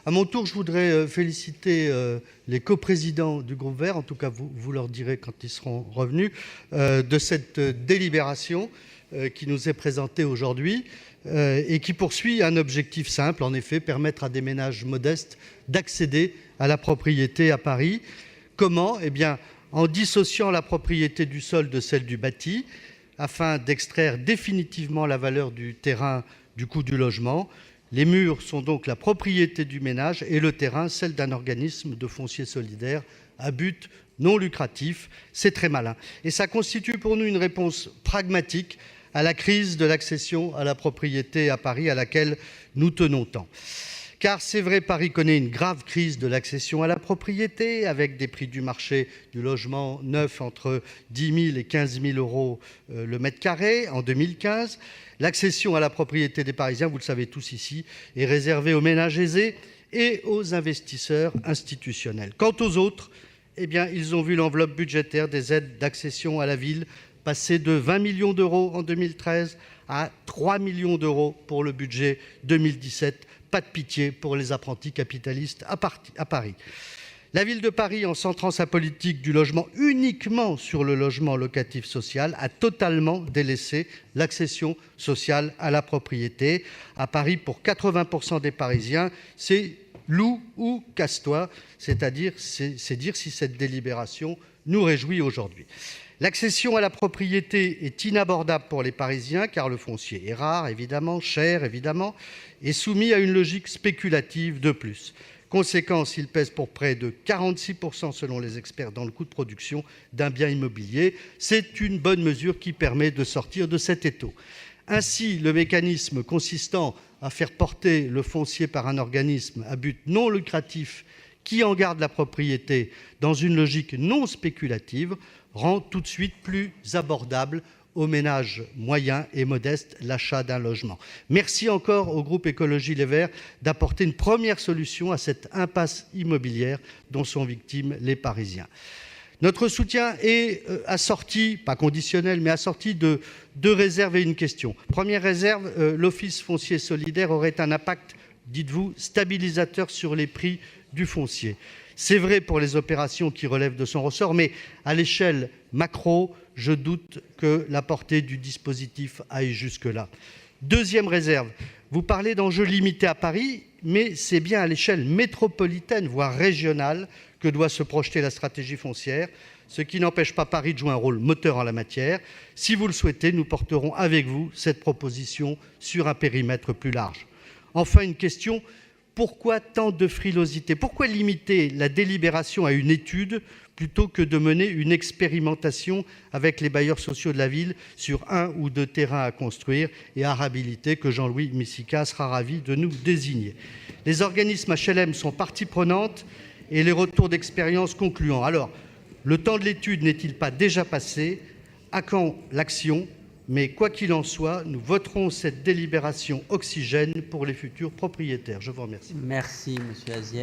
À mon tour, je voudrais féliciter les coprésidents du groupe Vert, en tout cas vous leur direz quand ils seront revenus, de cette délibération qui nous est présentée aujourd'hui et qui poursuit un objectif simple, en effet, permettre à des ménages modestes d'accéder à la propriété à Paris. Comment ? Eh bien, en dissociant la propriété du sol de celle du bâti, afin d'extraire définitivement la valeur du terrain du coût du logement. Les murs sont donc la propriété du ménage et le terrain, celle d'un organisme de foncier solidaire à but non lucratif. C'est très malin. Et ça constitue pour nous une réponse pragmatique à la crise de l'accession à la propriété à Paris à laquelle nous tenons tant. Car c'est vrai, Paris connaît une grave crise de l'accession à la propriété, avec des prix du marché du logement neuf entre 10 000 et 15 000 euros le mètre carré en 2015. L'accession à la propriété des Parisiens, vous le savez tous ici, est réservée aux ménages aisés et aux investisseurs institutionnels. Quant aux autres, eh bien, ils ont vu l'enveloppe budgétaire des aides d'accession à la ville passer de 20 millions d'euros en 2013 à 3 millions d'euros pour le budget 2017. Pas de pitié pour les apprentis capitalistes à Paris. La ville de Paris, en centrant sa politique du logement uniquement sur le logement locatif social, a totalement délaissé l'accession sociale à la propriété. À Paris, pour 80% des Parisiens, c'est loue ou casse-toi, c'est-à-dire c'est dire si cette délibération nous réjouit aujourd'hui. L'accession à la propriété est inabordable pour les Parisiens car le foncier est rare, évidemment, cher, évidemment, et soumis à une logique spéculative de plus. Conséquence, il pèse pour près de 46% selon les experts dans le coût de production d'un bien immobilier. C'est une bonne mesure qui permet de sortir de cet étau. Ainsi, le mécanisme consistant à faire porter le foncier par un organisme à but non lucratif qui en garde la propriété dans une logique non spéculative rend tout de suite plus abordable aux ménages moyens et modestes l'achat d'un logement. Merci encore au groupe Écologie Les Verts d'apporter une première solution à cette impasse immobilière dont sont victimes les Parisiens. Notre soutien est assorti, pas conditionnel, mais assorti de deux réserves et une question. Première réserve, l'Office foncier solidaire aurait un impact, dites-vous, stabilisateur sur les prix du foncier. C'est vrai pour les opérations qui relèvent de son ressort, mais à l'échelle macro, je doute que la portée du dispositif aille jusque-là. Deuxième réserve, vous parlez d'enjeux limités à Paris, mais c'est bien à l'échelle métropolitaine, voire régionale, que doit se projeter la stratégie foncière, ce qui n'empêche pas Paris de jouer un rôle moteur en la matière. Si vous le souhaitez, nous porterons avec vous cette proposition sur un périmètre plus large. Enfin, une question. Pourquoi tant de frilosité ? Pourquoi limiter la délibération à une étude plutôt que de mener une expérimentation avec les bailleurs sociaux de la ville sur 1 ou 2 terrains à construire et à réhabiliter que Jean-Louis Missica sera ravi de nous désigner ? Les organismes HLM sont partie prenante et les retours d'expérience concluants. Alors, le temps de l'étude n'est-il pas déjà passé ? À quand l'action ? Mais quoi qu'il en soit, nous voterons cette délibération oxygène pour les futurs propriétaires. Je vous remercie. Merci, M. Azier.